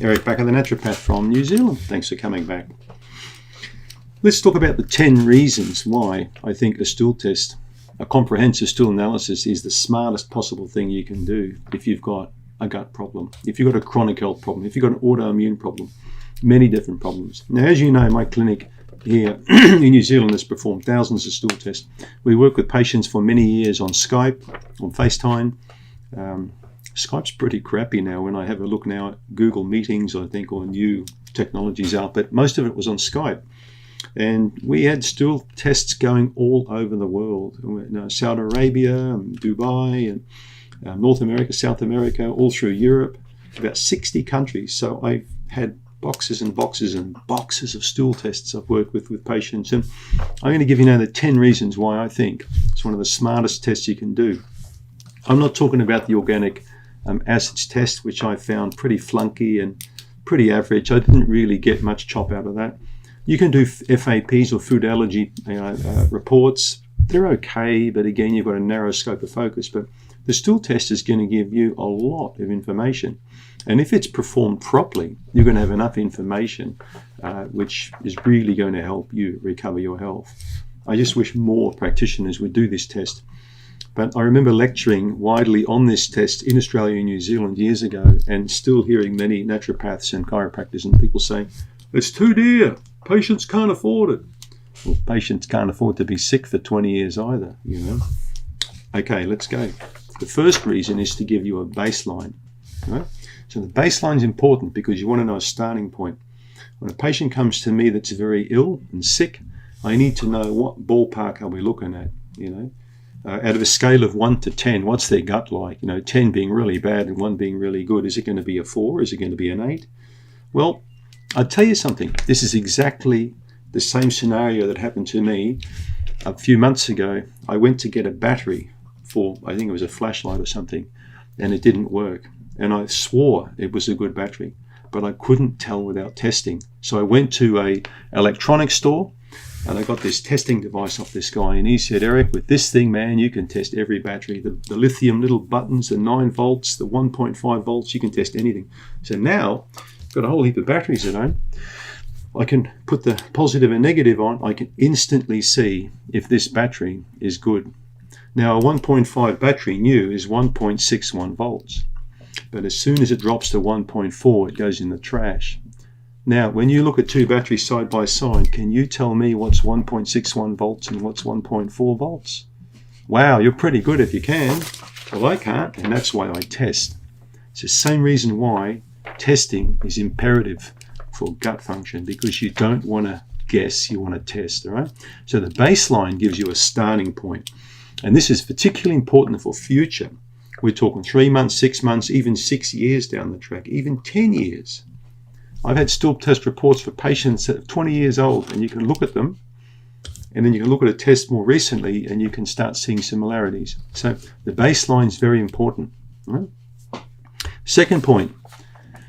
Eric Bakker, the naturopath from New Zealand. Thanks for coming back. Let's talk about the 10 reasons why I think a stool test, a comprehensive stool analysis, is the smartest possible thing you can do if you've got a gut problem, if you've got a chronic health problem, if you've got an autoimmune problem, many different problems. Now, as you know, my clinic here in New Zealand has performed thousands of stool tests. We work with patients for many years on Skype, on FaceTime. Skype's pretty crappy now. When I have a look now at Google Meetings, I think, or new technologies out, but most of it was on Skype. And we had stool tests going all over the world. Saudi Arabia, Dubai, and North America, South America, all through Europe, about 60 countries. So I've had boxes and boxes and boxes of stool tests I've worked with patients. And I'm going to give you now the 10 reasons why I think it's one of the smartest tests you can do. I'm not talking about the organic acids test, which I found pretty flunky and pretty average. I didn't really get much chop out of that. You can do FAPs or food allergy reports. They're okay, but again, you've got a narrow scope of focus. But the stool test is going to give you a lot of information. And if it's performed properly, you're going to have enough information, which is really going to help you recover your health. I just wish more practitioners would do this test. But I remember lecturing widely on this test in Australia and New Zealand years ago, and still hearing many naturopaths and chiropractors and people saying, it's too dear, patients can't afford it. Well, patients can't afford to be sick for 20 years either, you know. Okay, let's go. The first reason is to give you a baseline. Right? So the baseline is important because you want to know a starting point. When a patient comes to me that's very ill and sick, I need to know what ballpark are we looking at, you know. Out of a scale of 1 to 10, what's their gut like? 10 being really bad and 1 being really good. Is it going to be a 4? Is it going to be an 8? Well, I'll tell you something. This is exactly the same scenario that happened to me a few months ago. I went to get a battery for, I think it was a flashlight or something, and it didn't work. And I swore it was a good battery, but I couldn't tell without testing. So I went to a electronics store, and I got this testing device off this guy, and he said, Eric, with this thing, man, you can test every battery. The lithium little buttons, the 9 volts, the 1.5 volts, you can test anything. So now, I've got a whole heap of batteries at home. I can put the positive and negative on. I can instantly see if this battery is good. Now, a 1.5 battery new is 1.61 volts. But as soon as it drops to 1.4, it goes in the trash. Now, when you look at 2 batteries side by side, can you tell me what's 1.61 volts and what's 1.4 volts? Wow, you're pretty good if you can. Well, I can't, and that's why I test. It's the same reason why testing is imperative for gut function, because you don't want to guess, you want to test, all right? So the baseline gives you a starting point. And this is particularly important for future. We're talking 3 months, 6 months, even 6 years down the track, even 10 years. I've had stool test reports for patients that are 20 years old, and you can look at them, and then you can look at a test more recently, and you can start seeing similarities. So the baseline is very important. Right? Second point,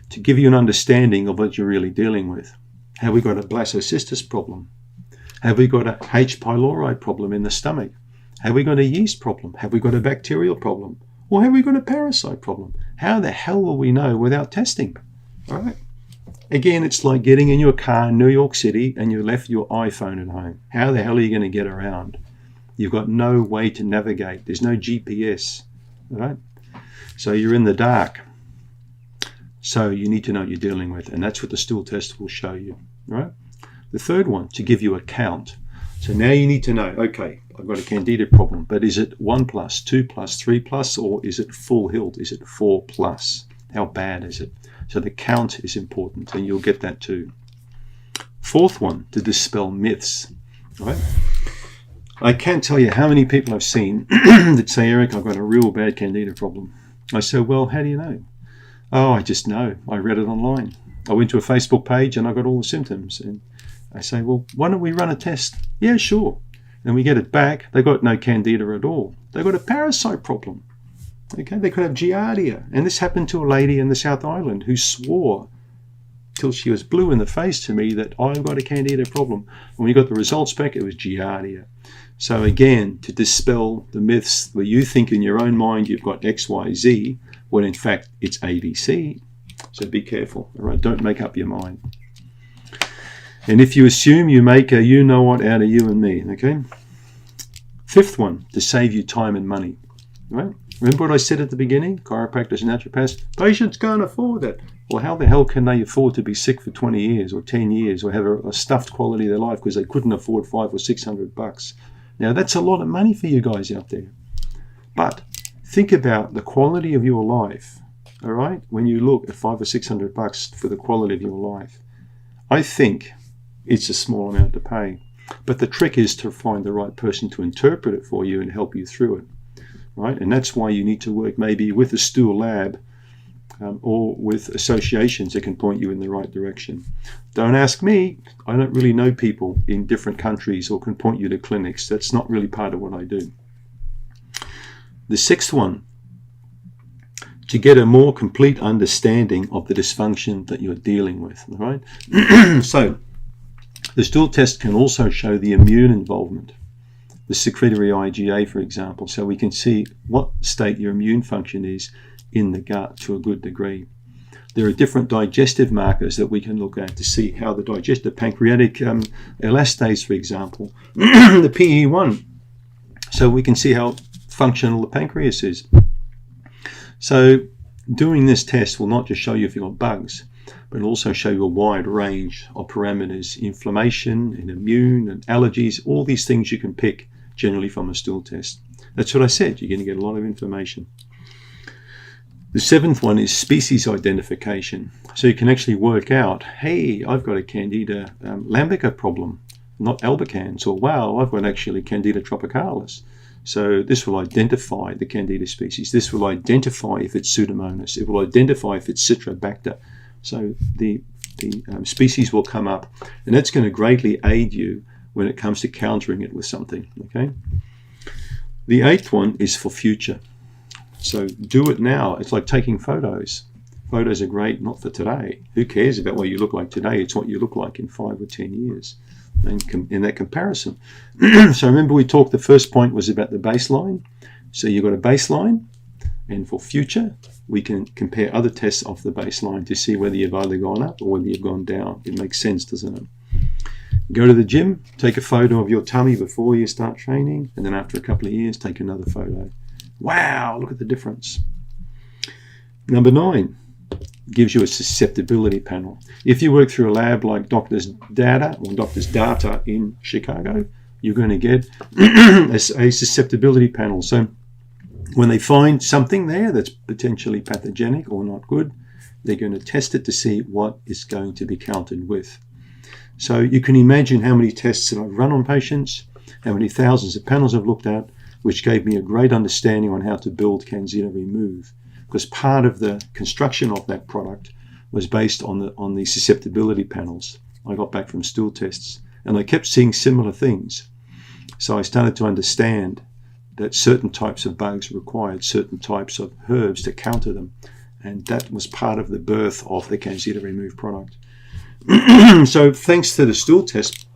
to give you an understanding of what you're really dealing with. Have we got a blastocystis problem? Have we got a H. pylori problem in the stomach? Have we got a yeast problem? Have we got a bacterial problem? Or have we got a parasite problem? How the hell will we know without testing? All right. Again, it's like getting in your car in New York City and you left your iPhone at home. How the hell are you going to get around? You've got no way to navigate. There's no GPS. All right. So you're in the dark. So you need to know what you're dealing with. And that's what the stool test will show you. All right. The third one, to give you a count. So now you need to know, okay, I've got a candida problem, but is it 1 plus, 2 plus, 3 plus, or is it full hilt? Is it 4 plus? How bad is it? So the count is important, and you'll get that too. Fourth one, to dispel myths. All right? I can't tell you how many people I've seen that say, Eric, I've got a real bad candida problem. I say, well, how do you know? Oh, I just know. I read it online. I went to a Facebook page and I got all the symptoms. And I say, well, why don't we run a test? Yeah, sure. And we get it back. They got no candida at all. They got a parasite problem. Okay, they could have giardia. And this happened to a lady in the South Island who swore till she was blue in the face to me that I've got a candida problem. When we got the results back, it was giardia. So again, to dispel the myths where you think in your own mind you've got X, Y, Z, when in fact it's ABC, So be careful, all right? Don't make up your mind. And if you assume, you make a you-know-what out of you and me, okay? Fifth one, to save you time and money, right? Remember what I said at the beginning? Chiropractors and naturopaths, patients can't afford it. Well, how the hell can they afford to be sick for 20 years or 10 years or have a stuffed quality of their life because they couldn't afford $500 or $600? Now, that's a lot of money for you guys out there. But think about the quality of your life, all right? When you look at $500 or $600 for the quality of your life, I think it's a small amount to pay. But the trick is to find the right person to interpret it for you and help you through it, right? And that's why you need to work maybe with a stool lab or with associations that can point you in the right direction. Don't ask me. I don't really know people in different countries or can point you to clinics. That's not really part of what I do. The sixth one, to get a more complete understanding of the dysfunction that you're dealing with, all right? So, the stool test can also show the immune involvement, the secretory IgA, for example, so we can see what state your immune function is in the gut to a good degree. There are different digestive markers that we can look at to see how the digestive pancreatic elastase, for example, the PE1, so we can see how functional the pancreas is. So doing this test will not just show you if you've got bugs, but it'll also show you a wide range of parameters, inflammation and immune and allergies, all these things you can pick generally from a stool test. That's what I said, you're going to get a lot of information. The seventh one is species identification. So you can actually work out, hey, I've got a Candida lambica problem, not albicans, or wow, I've got actually Candida tropicalis. So this will identify the Candida species. This will identify if it's Pseudomonas. It will identify if it's Citrobacter. So the species will come up, and that's going to greatly aid you when it comes to countering it with something, okay? The eighth one is for future. So do it now. It's like taking photos. Photos are great, not for today. Who cares about what you look like today? It's what you look like in 5 or 10 years in that comparison. So remember we talked, the first point was about the baseline. So you've got a baseline, and for future, we can compare other tests off the baseline to see whether you've either gone up or whether you've gone down. It makes sense, doesn't it? Go to the gym, take a photo of your tummy before you start training, and then after a couple of years, take another photo. Wow, look at the difference. Number 9, gives you a susceptibility panel. If you work through a lab like Doctors Data or Doctors Data in Chicago, you're going to get a susceptibility panel. So when they find something there that's potentially pathogenic or not good, they're going to test it to see what is going to be countered with. So you can imagine how many tests that I've run on patients, how many thousands of panels I've looked at, which gave me a great understanding on how to build Candida Remove, because part of the construction of that product was based on the susceptibility panels I got back from stool tests, and I kept seeing similar things. So I started to understand that certain types of bugs required certain types of herbs to counter them, and that was part of the birth of the Candida Remove product. So thanks to the stool test,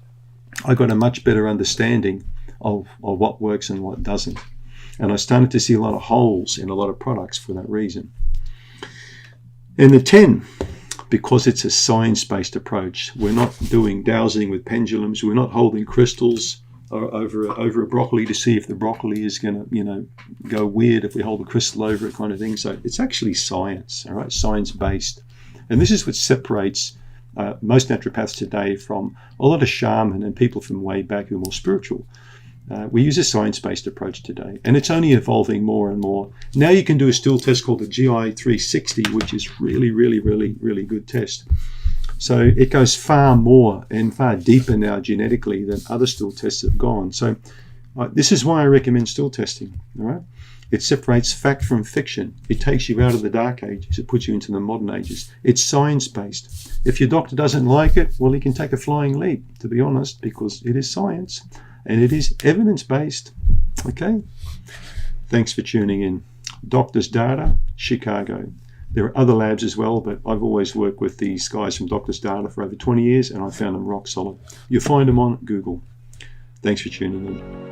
I got a much better understanding of what works and what doesn't. And I started to see a lot of holes in a lot of products for that reason. And the 10, because it's a science-based approach, we're not doing dowsing with pendulums, we're not holding crystals over a broccoli to see if the broccoli is going to, go weird if we hold a crystal over it, kind of thing. So it's actually science, all right, science-based. And this is what separates most naturopaths today from a lot of shaman and people from way back who are more spiritual. We use a science-based approach today, and it's only evolving more and more. Now you can do a stool test called the GI 360, which is really, really, really, really good test. So it goes far more and far deeper now genetically than other stool tests have gone. So this is why I recommend stool testing, all right? It separates fact from fiction. It takes you out of the dark ages. It puts you into the modern ages. It's science-based. If your doctor doesn't like it, well, he can take a flying leap, to be honest, because it is science. And it is evidence-based, okay? Thanks for tuning in. Doctors Data, Chicago. There are other labs as well, but I've always worked with these guys from Doctors Data for over 20 years, and I found them rock solid. You'll find them on Google. Thanks for tuning in.